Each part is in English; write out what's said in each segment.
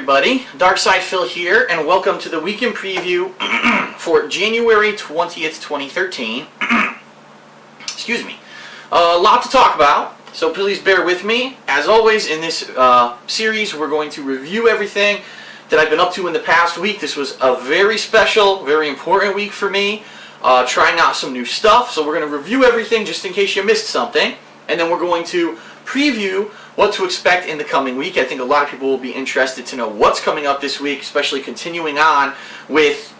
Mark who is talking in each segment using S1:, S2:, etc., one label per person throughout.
S1: everybody. Darkside Phil here, and welcome to the weekend preview for January 20th, 2013. Excuse me. A lot to talk about, so please bear with me. As always, in this series, we're going to review everything that I've been up to in the past week. This was a very special, very important week for me, trying out some new stuff. So we're going to review everything just in case you missed something, and then we're going to preview what to expect in the coming week. I think a lot of people will be interested to know what's coming up this week, especially continuing on with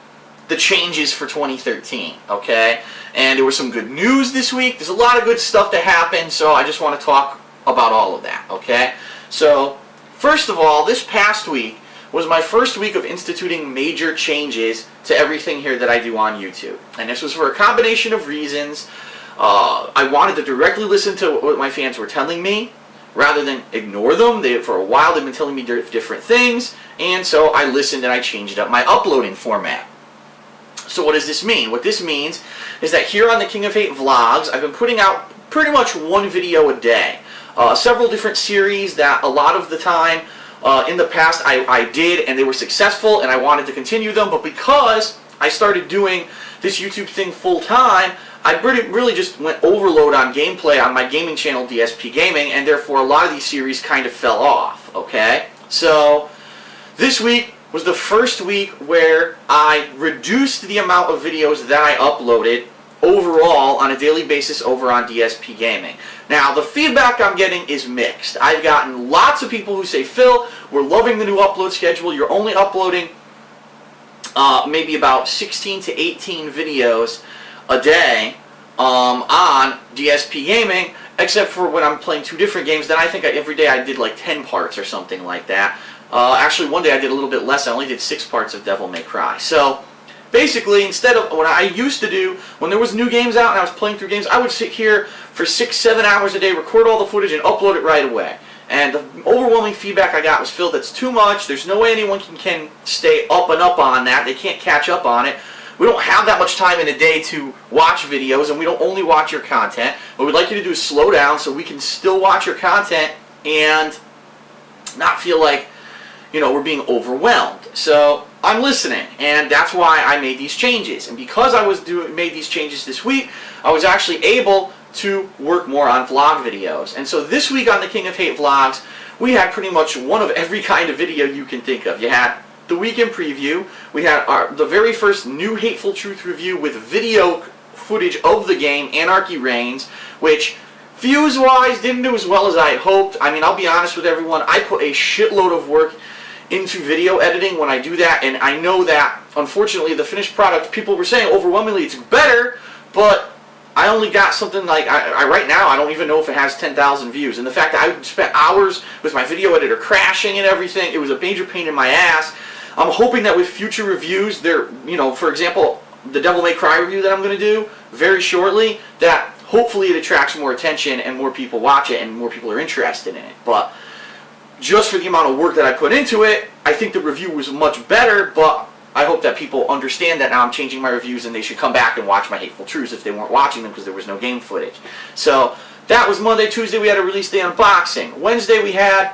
S1: the changes for 2013, okay? And there was some good news this week. There's a lot of good stuff that happened, so I just want to talk about all of that, okay? So, first of all, this past week was my first week of instituting major changes to everything here that I do on YouTube. And this was for a combination of reasons. I wanted to directly listen to what my fans were telling me, rather than ignore them. For a while they've been telling me different things, and so I listened and I changed up my uploading format. So what does this mean? What this means is that here on the King of Hate Vlogs, I've been putting out pretty much one video a day. Several different series that a lot of the time in the past I did, and they were successful, and I wanted to continue them, but because I started doing this YouTube thing full time, I really just went overload on gameplay on my gaming channel, DSP Gaming, and therefore a lot of these series kind of fell off, okay? So, this week was the first week where I reduced the amount of videos that I uploaded overall on a daily basis over on DSP Gaming. Now, the feedback I'm getting is mixed. I've gotten lots of people who say, Phil, we're loving the new upload schedule. You're only uploading maybe about 16 to 18 videos a day on DSP Gaming, except for when I'm playing two different games. Then I think every day I did like 10 parts or something like that. Actually, one day I did a little bit less. I only did 6 parts of Devil May Cry. So, basically, instead of what I used to do, when there was new games out and I was playing through games, I would sit here for 6-7 hours a day, record all the footage, and upload it right away. And the overwhelming feedback I got was, Phil, that's too much. There's no way anyone can stay up and up on that. They can't catch up on it. We don't have that much time in a day to watch videos, and we don't only watch your content. What we'd like you to do is slow down so we can still watch your content and not feel like, you know, we're being overwhelmed. So I'm listening, and that's why I made these changes. And because I made these changes this week, I was actually able to work more on vlog videos. And so this week on the King of Hate Vlogs, we had pretty much one of every kind of video you can think of. You had the weekend preview, we had the very first new Hateful Truth review with video footage of the game, Anarchy Reigns, which views-wise didn't do as well as I had hoped. I mean, I'll be honest with everyone, I put a shitload of work into video editing when I do that, and I know that, unfortunately, the finished product, people were saying overwhelmingly it's better, but I only got something like, right now, I don't even know if it has 10,000 views. And the fact that I spent hours with my video editor crashing and everything, it was a major pain in my ass. I'm hoping that with future reviews, you know, for example, the Devil May Cry review that I'm going to do very shortly, that hopefully it attracts more attention and more people watch it and more people are interested in it. But just for the amount of work that I put into it, I think the review was much better, but I hope that people understand that now I'm changing my reviews and they should come back and watch my Hateful Truths if they weren't watching them because there was no game footage. So that was Monday. Tuesday we had a release day unboxing. Wednesday we had,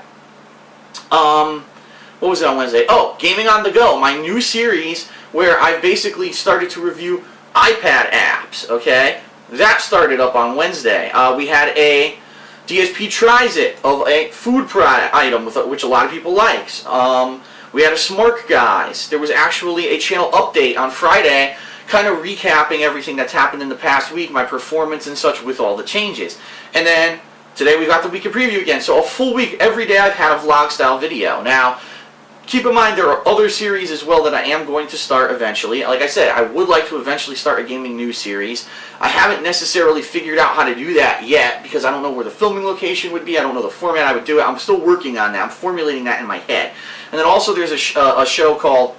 S1: what was it on Wednesday? Oh, Gaming on the Go, my new series where I've basically started to review iPad apps, okay? That started up on Wednesday. We had a DSP Tries It of a food product item, which a lot of people likes. We had a Smart Guys. There was actually a channel update on Friday, kind of recapping everything that's happened in the past week, my performance and such with all the changes. And then today we got the weekend preview again. So a full week, every day I've had a vlog style video. Now, keep in mind there are other series as well that I am going to start eventually. Like I said, I would like to eventually start a gaming news series. I haven't necessarily figured out how to do that yet because I don't know where the filming location would be. I don't know the format I would do it. I'm still working on that. I'm formulating that in my head. And then also there's a show called,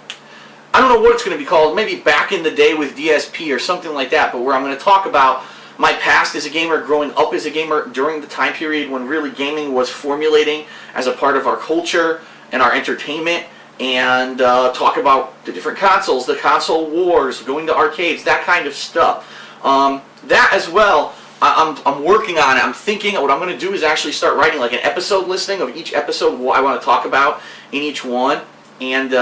S1: I don't know what it's going to be called, maybe Back in the Day with DSP or something like that, but where I'm going to talk about my past as a gamer, growing up as a gamer during the time period when really gaming was formulating as a part of our culture and our entertainment, and talk about the different consoles, the console wars, going to arcades, that kind of stuff. That as well, I'm working on it. I'm thinking what I'm going to do is actually start writing like an episode listing of each episode, what I want to talk about in each one, and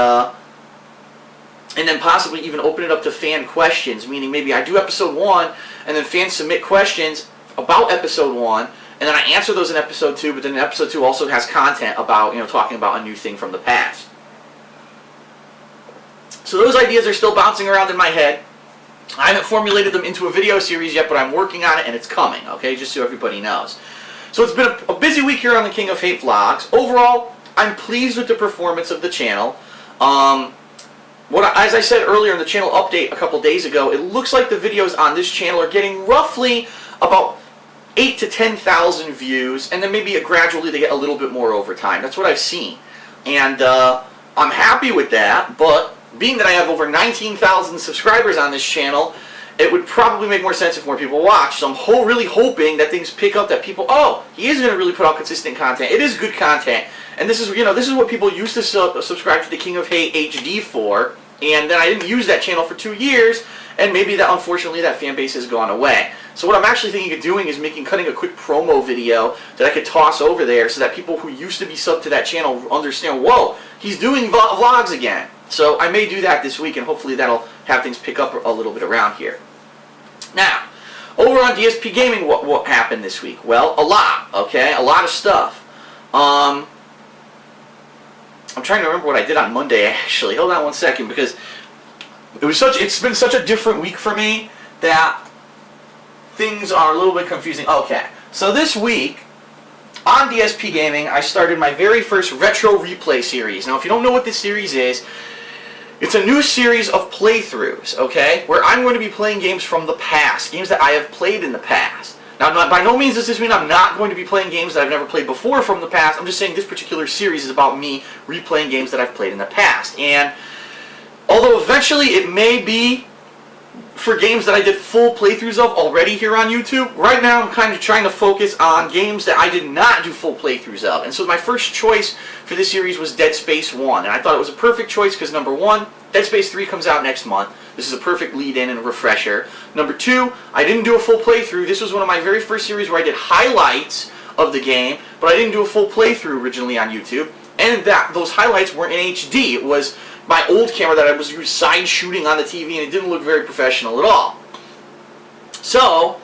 S1: then possibly even open it up to fan questions, meaning maybe I do episode 1, and then fans submit questions about episode 1, and then I answer those in episode 2, but then episode 2 also has content about, talking about a new thing from the past. So those ideas are still bouncing around in my head. I haven't formulated them into a video series yet, but I'm working on it, and it's coming, okay, just so everybody knows. So it's been a busy week here on the King of Hate Vlogs. Overall, I'm pleased with the performance of the channel. As I said earlier in the channel update a couple days ago, it looks like the videos on this channel are getting roughly about 8,000 to 10,000 views, and then maybe gradually they get a little bit more over time. That's what I've seen. And I'm happy with that, but being that I have over 19,000 subscribers on this channel, it would probably make more sense if more people watch. So I'm really hoping that things pick up, that people, oh, he is going to really put out consistent content. It is good content. And this is, this is what people used to subscribe to the King of Hate HD for. And then I didn't use that channel for 2 years, and maybe that, unfortunately, that fan base has gone away. So what I'm actually thinking of doing is cutting a quick promo video that I could toss over there so that people who used to be subbed to that channel understand, whoa, he's doing vlogs again. So I may do that this week, and hopefully that'll have things pick up a little bit around here. Now, over on DSP Gaming, what happened this week? Well, a lot, okay? A lot of stuff. I'm trying to remember what I did on Monday, actually. Hold on one second, because it's been such a different week for me that things are a little bit confusing. Okay, so this week on DSP Gaming, I started my very first Retro Replay series. Now, if you don't know what this series is, it's a new series of playthroughs, okay, where I'm going to be playing games from the past, games that I have played in the past. Now, by no means does this mean I'm not going to be playing games that I've never played before from the past. I'm just saying this particular series is about me replaying games that I've played in the past. And although eventually it may be for games that I did full playthroughs of already here on YouTube, right now I'm kind of trying to focus on games that I did not do full playthroughs of. And so my first choice for this series was Dead Space 1. And I thought it was a perfect choice because, number 1, Dead Space 3 comes out next month. This is a perfect lead-in and a refresher. Number 2, I didn't do a full playthrough. This was one of my very first series where I did highlights of the game, but I didn't do a full playthrough originally on YouTube. And those highlights weren't in HD. It was my old camera that I was side shooting on the TV, and it didn't look very professional at all. So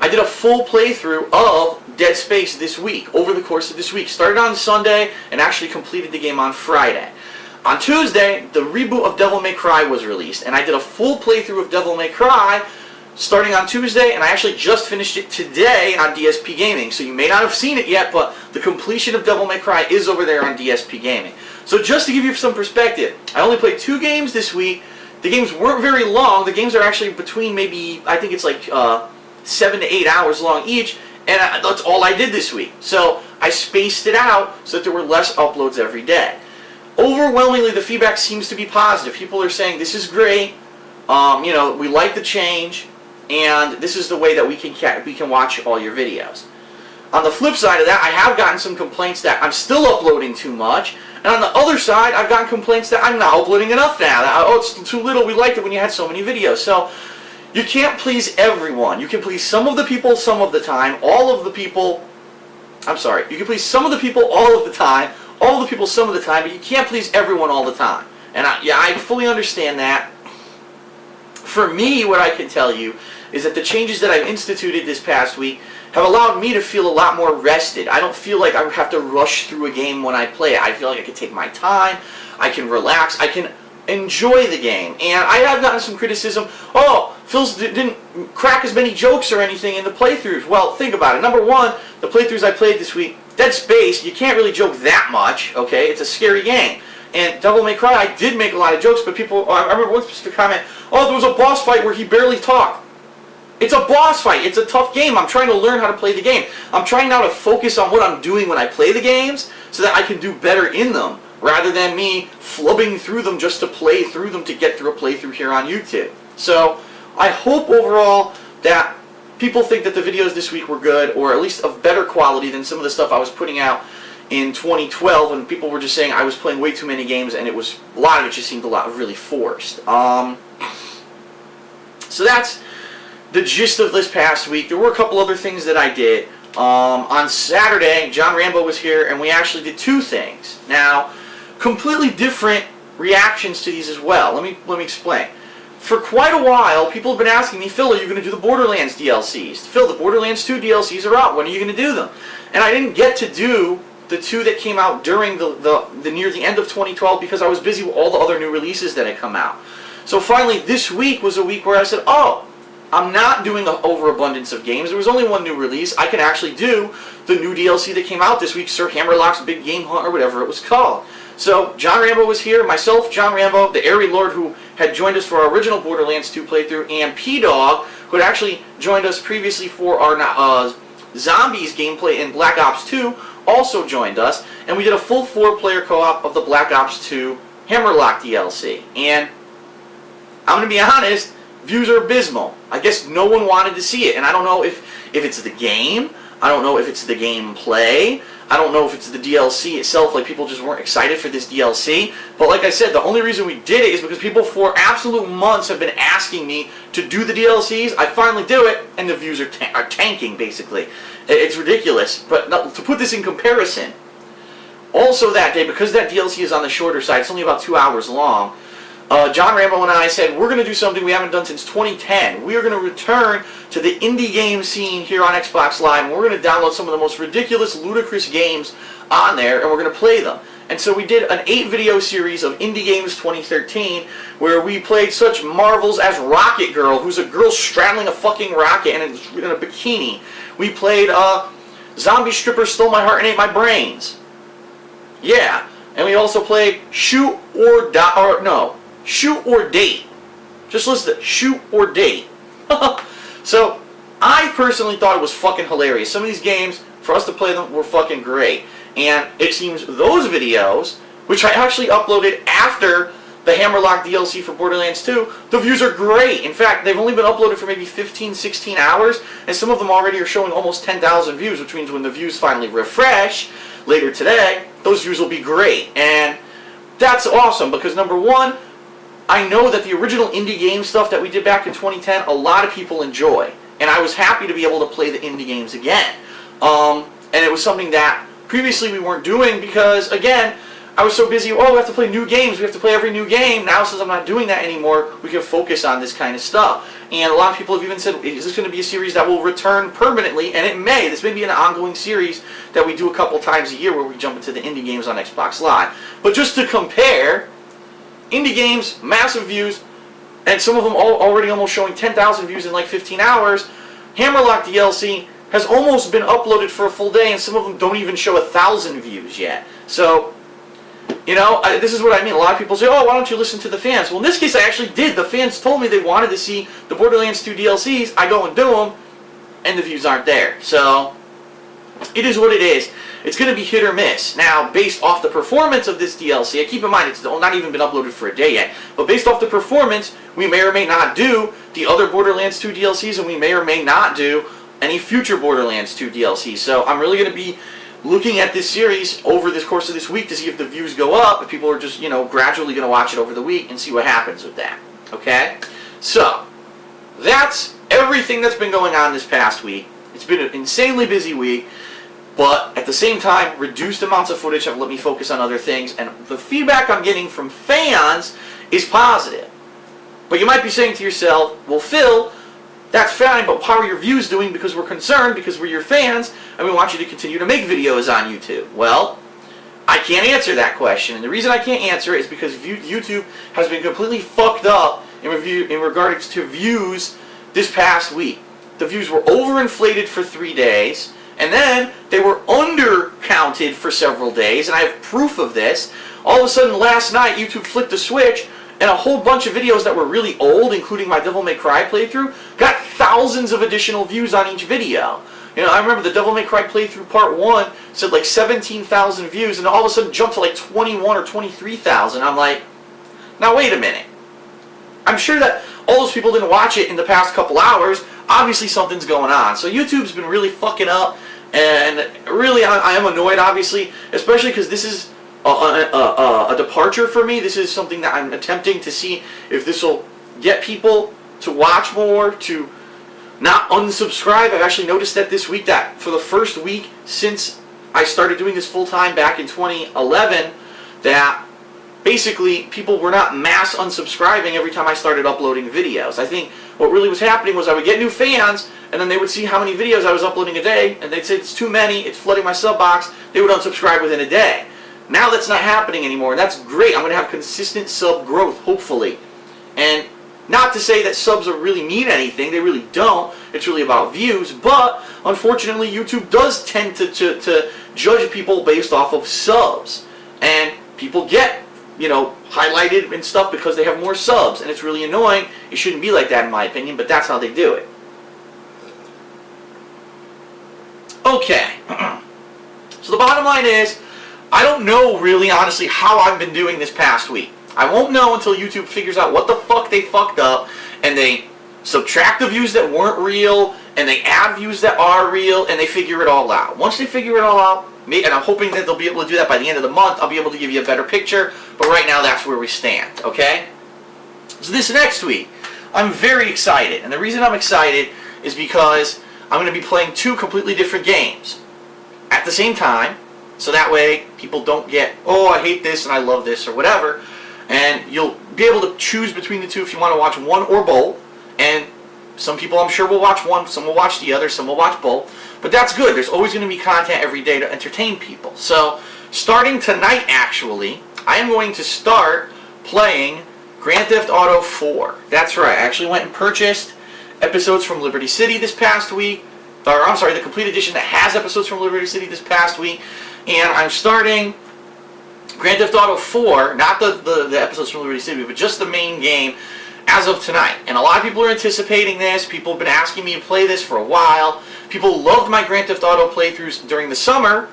S1: I did a full playthrough of Dead Space this week, over the course of this week. Started on Sunday and actually completed the game on Friday. On Tuesday, the reboot of Devil May Cry was released, and I did a full playthrough of Devil May Cry starting on Tuesday, and I actually just finished it today on DSP Gaming. So you may not have seen it yet, but the completion of Devil May Cry is over there on DSP Gaming. So just to give you some perspective, I only played 2 games this week. The games weren't very long. The games are actually between maybe, I think it's like 7 to 8 hours long each, and that's all I did this week. So I spaced it out so that there were less uploads every day. Overwhelmingly, the feedback seems to be positive. People are saying, this is great, we like the change, and this is the way that we can watch all your videos. On the flip side of that, I have gotten some complaints that I'm still uploading too much, and on the other side, I've gotten complaints that I'm not uploading enough now. Oh, it's too little, we liked it when you had so many videos. So, you can't please everyone. You can please some of the people some of the time, all of the people, you can please some of the people all of the time, all the people some of the time, but you can't please everyone all the time. And I fully understand that. For me, what I can tell you is that the changes that I've instituted this past week have allowed me to feel a lot more rested. I don't feel like I have to rush through a game when I play it. I feel like I can take my time, I can relax, I can enjoy the game. And I have gotten some criticism, oh, Phil didn't crack as many jokes or anything in the playthroughs. Well, think about it. Number 1, the playthroughs I played this week, Dead Space, you can't really joke that much, okay? It's a scary game. And Devil May Cry, I did make a lot of jokes, but people, I remember one specific comment, oh, there was a boss fight where he barely talked. It's a boss fight. It's a tough game. I'm trying to learn how to play the game. I'm trying now to focus on what I'm doing when I play the games so that I can do better in them rather than me flubbing through them just to play through them to get through a playthrough here on YouTube. So I hope overall that people think that the videos this week were good, or at least of better quality than some of the stuff I was putting out in 2012 when people were just saying I was playing way too many games, and a lot of it just seemed really forced. So that's the gist of this past week. There were a couple other things that I did. On Saturday, John Rambo was here, and we actually did 2 things. Now, completely different reactions to these as well. Let me explain. For quite a while, people have been asking me, Phil, are you going to do the Borderlands DLCs? Phil, the Borderlands 2 DLCs are out. When are you going to do them? And I didn't get to do the two that came out during the near the end of 2012 because I was busy with all the other new releases that had come out. So finally, this week was a week where I said, oh, I'm not doing an overabundance of games. There was only one new release. I can actually do the new DLC that came out this week, Sir Hammerlock's Big Game Hunt, or whatever it was called. So John Rambo was here, myself, John Rambo, the Airy Lord who had joined us for our original Borderlands 2 playthrough, and P-Dog, who had actually joined us previously for our Zombies gameplay in Black Ops 2, also joined us, and we did a full 4-player co-op of the Black Ops 2 Hammerlock DLC. And I'm going to be honest, views are abysmal. I guess no one wanted to see it, and I don't know if it's the game, I don't know if it's the gameplay, I don't know if it's the DLC itself, like people just weren't excited for this DLC. But like I said, the only reason we did it is because people for absolute months have been asking me to do the DLCs. I finally do it, and the views are tanking, basically. It's ridiculous. But now, to put this in comparison, also that day, because that DLC is on the shorter side, it's only about 2 hours long, John Rambo and I said, we're going to do something we haven't done since 2010. We are going to return to the indie game scene here on Xbox Live, and we're going to download some of the most ridiculous, ludicrous games on there, and we're going to play them. And so we did an 8-video series of Indie Games 2013, where we played such marvels as Rocket Girl, who's a girl straddling a fucking rocket and in a bikini. We played Zombie Stripper Stole My Heart and Ate My Brains. Yeah. And we also played Shoot or Date. Just listen to Shoot or Date. So, I personally thought it was fucking hilarious. Some of these games, for us to play them, were fucking great. And it seems those videos, which I actually uploaded after the Hammerlock DLC for Borderlands 2, the views are great. In fact, they've only been uploaded for maybe 15, 16 hours, and some of them already are showing almost 10,000 views, which means when the views finally refresh later today, those views will be great. And that's awesome, because number one, I know that the original indie game stuff that we did back in 2010, a lot of people enjoy. And I was happy to be able to play the indie games again. And it was something that previously we weren't doing because, again, I was so busy, oh, we have to play new games, we have to play every new game. Now, since I'm not doing that anymore, we can focus on this kind of stuff. And a lot of people have even said, is this going to be a series that will return permanently? And it may. This may be an ongoing series that we do a couple times a year where we jump into the indie games on Xbox Live. But just to compare, indie games, massive views, and some of them already almost showing 10,000 views in like 15 hours. Hammerlock DLC has almost been uploaded for a full day, and some of them don't even show 1,000 views yet. So, you know, this is what I mean. A lot of people say, oh, why don't you listen to the fans? Well, in this case, I actually did. The fans told me they wanted to see the Borderlands 2 DLCs. I go and do them, and the views aren't there. So, it is what it is. It's going to be hit or miss. Now, based off the performance of this DLC, keep in mind, it's not even been uploaded for a day yet, but based off the performance, we may or may not do the other Borderlands 2 DLCs, and we may or may not do any future Borderlands 2 DLCs. So I'm really going to be looking at this series over this course of this week to see if the views go up, if people are just, you know, gradually going to watch it over the week and see what happens with that. Okay? So, that's everything that's been going on this past week. It's been an insanely busy week. But at the same time, reduced amounts of footage have let me focus on other things, and the feedback I'm getting from fans is positive. But you might be saying to yourself, well, Phil, that's fine, but how are your views doing? Because we're concerned, because we're your fans, and we want you to continue to make videos on YouTube. Well, I can't answer that question, and the reason I can't answer it is because YouTube has been completely fucked up in regards to views this past week. The views were overinflated for 3 days, and then they were undercounted for several days, and I have proof of this. All of a sudden, last night, YouTube flipped a switch, and a whole bunch of videos that were really old, including my Devil May Cry playthrough, got thousands of additional views on each video. You know, I remember the Devil May Cry playthrough part 1 said like 17,000 views, and all of a sudden jumped to like 21 or 23,000. I'm like, now wait a minute. I'm sure that all those people didn't watch it in the past couple hours. Obviously something's going on. So YouTube's been really fucking up, and really I am annoyed, obviously, especially because this is a departure for me. This is something that I'm attempting to see if this will get people to watch more, to not unsubscribe. I've actually noticed that this week, that for the first week since I started doing this full-time back in 2011, that basically people were not mass unsubscribing every time I started uploading videos. I think what really was happening was I would get new fans, and then they would see how many videos I was uploading a day, and they'd say it's too many, it's flooding my sub box. They would unsubscribe within a day. Now that's not happening anymore, and that's great. I'm going to have consistent sub growth, hopefully. And not to say that subs really mean anything, they really don't. It's really about views, but unfortunately YouTube does tend to judge people based off of subs. And people get, you know, highlighted and stuff because they have more subs, and it's really annoying. It shouldn't be like that in my opinion, but that's how they do it. Okay. So the bottom line is, I don't know really honestly how I've been doing this past week. I won't know until YouTube figures out what the fuck they fucked up, and they subtract the views that weren't real, and they add views that are real, and they figure it all out. Once they figure it all out, and I'm hoping that they'll be able to do that by the end of the month, I'll be able to give you a better picture, but right now that's where we stand, okay? So this next week, I'm very excited, and the reason I'm excited is because I'm going to be playing 2 completely different games at the same time, so that way people don't get, oh, I hate this and I love this or whatever. And you'll be able to choose between the 2 if you want to watch one or both. And some people I'm sure will watch one, some will watch the other, some will watch both. But that's good. There's always going to be content every day to entertain people. So starting tonight, actually, I am going to start playing Grand Theft Auto 4. That's right. I actually went and purchased episodes from Liberty City this past week. Or I'm sorry, the complete edition that has episodes from Liberty City this past week. And I'm starting Grand Theft Auto 4, not the episodes from Liberty City, but just the main game as of tonight. And a lot of people are anticipating this. People have been asking me to play this for a while. People loved my Grand Theft Auto playthroughs during the summer,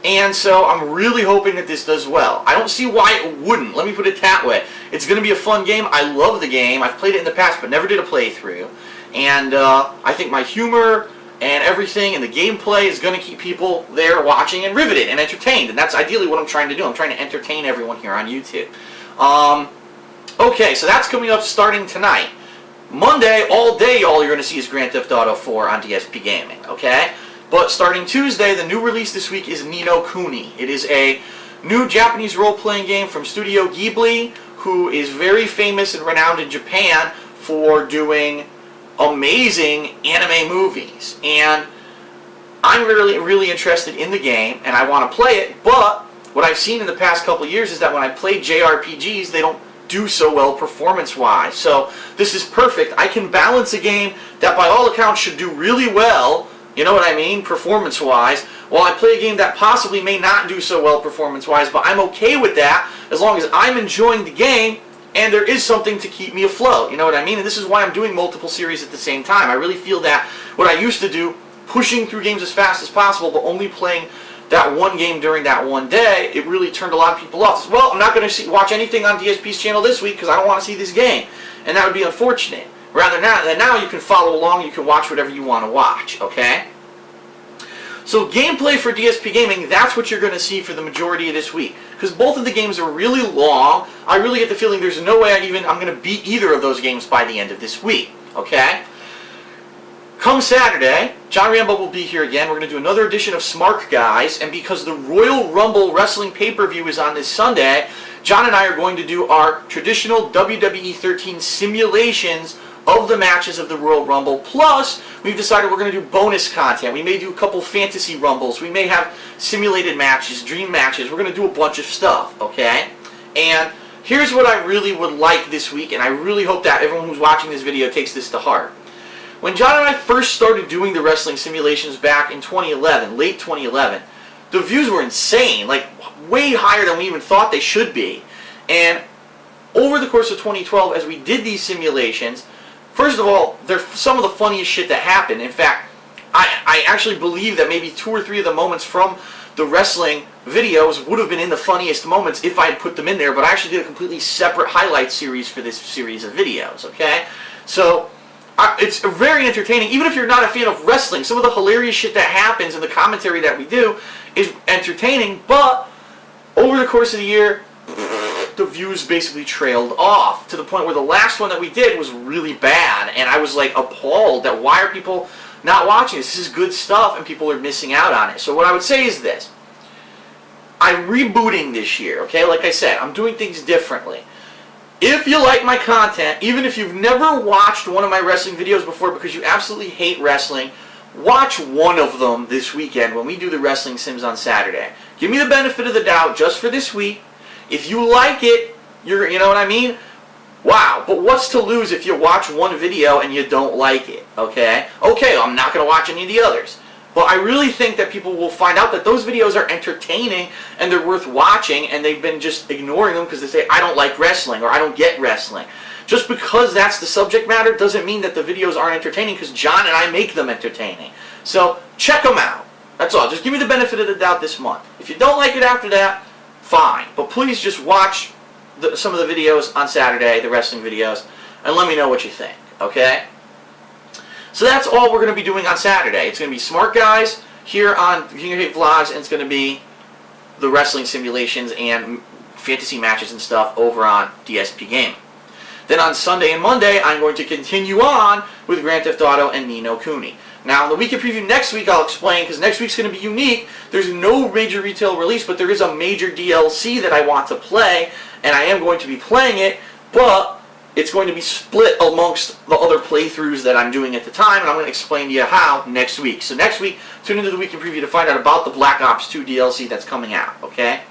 S1: and so I'm really hoping that this does well. I don't see why it wouldn't. Let me put it that way. It's going to be a fun game. I love the game. I've played it in the past, but never did a playthrough. And I think my humor and everything and the gameplay is going to keep people there watching and riveted and entertained. And that's ideally what I'm trying to do. I'm trying to entertain everyone here on YouTube. Okay, so that's coming up starting tonight. Monday, all day, all you're going to see is Grand Theft Auto 4 on DSP Gaming, okay? But starting Tuesday, the new release this week is Ni no Kuni. It is a new Japanese role-playing game from Studio Ghibli, who is very famous and renowned in Japan for doing amazing anime movies. And I'm really interested in the game, and I want to play it, but what I've seen in the past couple of years is that when I play JRPGs, they don't do so well performance-wise. So this is perfect. I can balance a game that by all accounts should do really well, you know what I mean, performance-wise, while I play a game that possibly may not do so well performance-wise, but I'm okay with that as long as I'm enjoying the game and there is something to keep me afloat, you know what I mean? And this is why I'm doing multiple series at the same time. I really feel that what I used to do, pushing through games as fast as possible, but only playing that one game during that one day, it really turned a lot of people off. Well, I'm not going to watch anything on DSP's channel this week because I don't want to see this game. And that would be unfortunate. Rather than now you can follow along, you can watch whatever you want to watch, okay? So gameplay for DSP Gaming, that's what you're going to see for the majority of this week. Because both of the games are really long. I really get the feeling there's no way I'm going to beat either of those games by the end of this week, okay? Come Saturday, John Rambo will be here again. We're going to do another edition of Smart Guys, and because the Royal Rumble Wrestling pay-per-view is on this Sunday, John and I are going to do our traditional WWE 13 simulations of the matches of the Royal Rumble. Plus, we've decided we're going to do bonus content. We may do a couple fantasy rumbles. We may have simulated matches, dream matches. We're going to do a bunch of stuff, okay? And here's what I really would like this week, and I really hope that everyone who's watching this video takes this to heart. When John and I first started doing the wrestling simulations back in 2011, late 2011, the views were insane, like way higher than we even thought they should be. And over the course of 2012, as we did these simulations, first of all, they're some of the funniest shit that happened. In fact, I actually believe that maybe 2 or 3 of the moments from the wrestling videos would have been in the funniest moments if I had put them in there, but I actually did a completely separate highlight series for this series of videos, okay? So, it's very entertaining. Even if you're not a fan of wrestling, some of the hilarious shit that happens in the commentary that we do is entertaining, but over the course of the year, the views basically trailed off to the point where the last one that we did was really bad, and I was like appalled that why are people not watching this? This is good stuff and people are missing out on it. So what I would say is this. I'm rebooting this year, okay? Like I said, I'm doing things differently. If you like my content, even if you've never watched one of my wrestling videos before because you absolutely hate wrestling, watch one of them this weekend when we do the Wrestling Sims on Saturday. Give me the benefit of the doubt just for this week. If you like it, you know what I mean? Wow, but what's to lose if you watch one video and you don't like it, okay? Okay, I'm not going to watch any of the others. But I really think that people will find out that those videos are entertaining and they're worth watching, and they've been just ignoring them because they say, I don't like wrestling or I don't get wrestling. Just because that's the subject matter doesn't mean that the videos aren't entertaining, because John and I make them entertaining. So check them out. That's all. Just give me the benefit of the doubt this month. If you don't like it after that, fine. But please just watch some of the videos on Saturday, the wrestling videos, and let me know what you think, okay? So that's all we're going to be doing on Saturday. It's going to be Smart Guys here on King of Hate Vlogs, and it's going to be the wrestling simulations and fantasy matches and stuff over on DSP Game. Then on Sunday and Monday, I'm going to continue on with Grand Theft Auto and Ni no Kuni. Now, in the weekend preview next week, I'll explain, because next week's going to be unique. There's no major retail release, but there is a major DLC that I want to play, and I am going to be playing it, but it's going to be split amongst the other playthroughs that I'm doing at the time, and I'm going to explain to you how next week. So next week, tune into the weekend preview to find out about the Black Ops 2 DLC that's coming out, okay?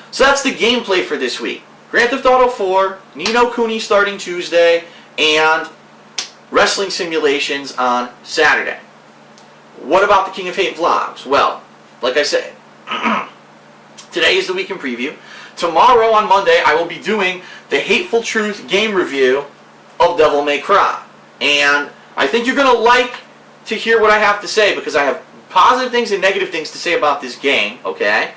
S1: So that's the gameplay for this week. Grand Theft Auto 4, Ni no Kuni starting Tuesday, and wrestling simulations on Saturday. What about the King of Hate vlogs? Well, like I said, today is the weekend preview. Tomorrow on Monday, I will be doing the Hateful Truth game review of Devil May Cry. And I think you're going to like to hear what I have to say, because I have positive things and negative things to say about this game, okay?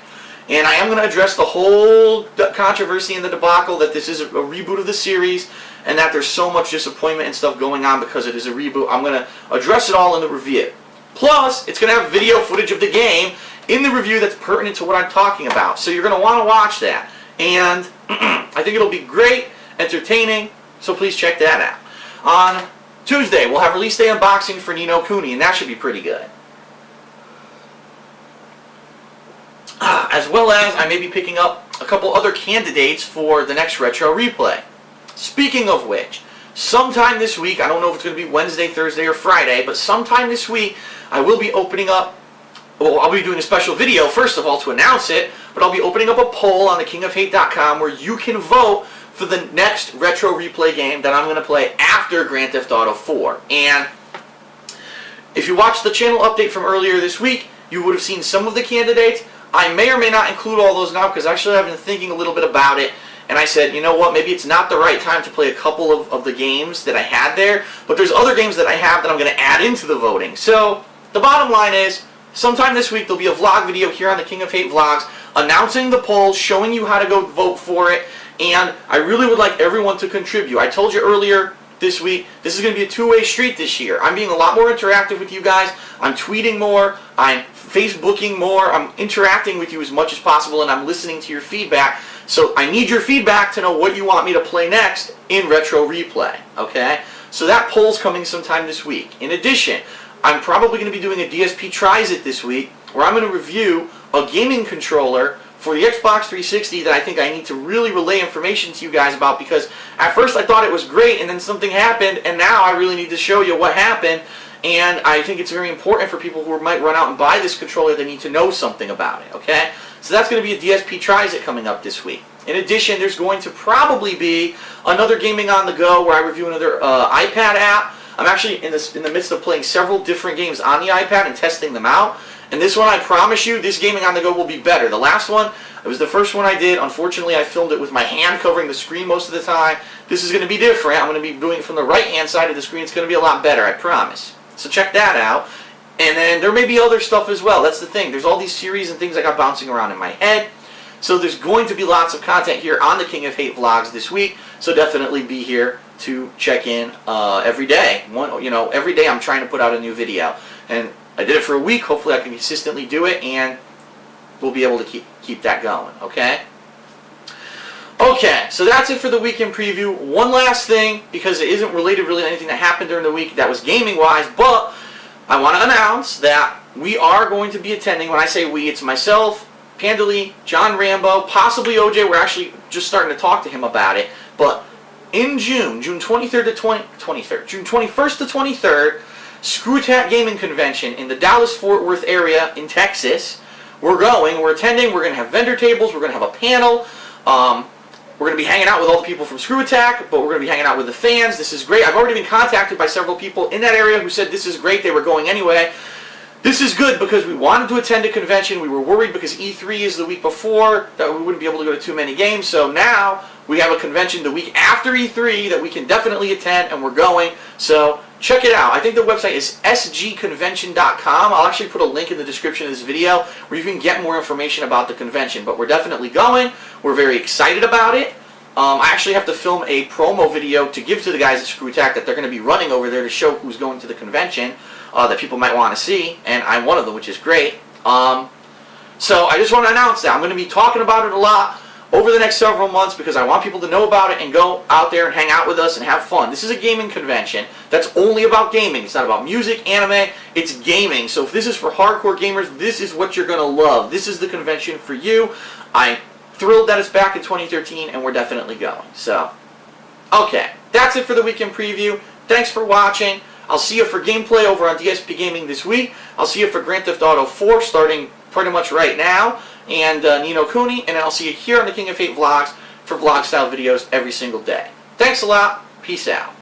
S1: And I am going to address the whole controversy and the debacle that this is a reboot of the series, and that there's so much disappointment and stuff going on because it is a reboot. I'm going to address it all in the review. Plus, it's going to have video footage of the game in the review that's pertinent to what I'm talking about. So you're going to want to watch that. And I think it'll be great, entertaining, so please check that out. On Tuesday, we'll have release day unboxing for Ni no Kuni, and that should be pretty good. As well as I may be picking up a couple other candidates for the next Retro Replay. Speaking of which, sometime this week, I don't know if it's going to be Wednesday, Thursday, or Friday, but sometime this week, I will be opening up, well, I'll be doing a special video, first of all, to announce it, but I'll be opening up a poll on thekingofhate.com where you can vote for the next Retro Replay game that I'm going to play after Grand Theft Auto 4. And if you watched the channel update from earlier this week, you would have seen some of the candidates. I may or may not include all those now, because actually I've been thinking a little bit about it, and I said, you know what, maybe it's not the right time to play a couple of the games that I had there, but there's other games that I have that I'm going to add into the voting. So, the bottom line is, sometime this week there'll be a vlog video here on the King of Hate Vlogs announcing the poll, showing you how to go vote for it, and I really would like everyone to contribute. I told you earlier this week, this is going to be a two-way street this year. I'm being a lot more interactive with you guys. I'm tweeting more. I'm Facebooking more. I'm interacting with you as much as possible, and I'm listening to your feedback. So I need your feedback to know what you want me to play next in Retro Replay, okay? So that poll's coming sometime this week. In addition, I'm probably going to be doing a DSP Tries It this week, where I'm going to review a gaming controller for the Xbox 360 that I think I need to really relay information to you guys about, because at first I thought it was great, and then something happened, and now I really need to show you what happened. And I think it's very important for people who might run out and buy this controller. They need to know something about it, okay? So that's going to be a DSP Tries It coming up this week. In addition, there's going to probably be another Gaming on the Go where I review another iPad app. I'm actually in the midst of playing several different games on the iPad and testing them out. And this one, I promise you, this Gaming on the Go will be better. The last one, it was the first one I did. Unfortunately, I filmed it with my hand covering the screen most of the time. This is going to be different. I'm going to be doing it from the right-hand side of the screen. It's going to be a lot better, I promise. So check that out. And then there may be other stuff as well. That's the thing. There's all these series and things I got bouncing around in my head. So there's going to be lots of content here on the King of Hate Vlogs this week. So definitely be here to check in every day. Every day I'm trying to put out a new video. And I did it for a week. Hopefully I can consistently do it, and we'll be able to keep that going, okay? Okay, so that's it for the weekend preview. One last thing, because it isn't related really to anything that happened during the week that was gaming-wise, but I want to announce that we are going to be attending. When I say we, it's myself, Panda Lee, John Rambo, possibly OJ. We're actually just starting to talk to him about it. But in June 23rd to 23rd, June 21st to 23rd, Screw Attack Gaming Convention in the Dallas-Fort Worth area in Texas. We're attending, we're going to have vendor tables, we're going to have a panel. We're going to be hanging out with all the people from Screw Attack, but we're going to be hanging out with the fans. This is great. I've already been contacted by several people in that area who said this is great. They were going anyway. This is good because we wanted to attend a convention. We were worried because E3 is the week before that we wouldn't be able to go to too many games. So now we have a convention the week after E3 that we can definitely attend, and we're going. So check it out. I think the website is sgconvention.com. I'll actually put a link in the description of this video where you can get more information about the convention. But we're definitely going. We're very excited about it. I actually have to film a promo video to give to the guys at Screw Attack that they're going to be running over there to show who's going to the convention that people might want to see, and I'm one of them, which is great. So I just want to announce that I'm going to be talking about it a lot over the next several months because I want people to know about it and go out there and hang out with us and have fun. This is a gaming convention that's only about gaming. It's not about music, anime, it's gaming. So if this is for hardcore gamers, this is what you're going to love. This is the convention for you. I'm thrilled that it's back in 2013, and we're definitely going. So, okay, that's it for the weekend preview. Thanks for watching. I'll see you for gameplay over on DSP Gaming this week. I'll see you for Grand Theft Auto 4 starting pretty much right now, and Nino Kuni, and I'll see you here on the King of Fate Vlogs for vlog-style videos every single day. Thanks a lot. Peace out.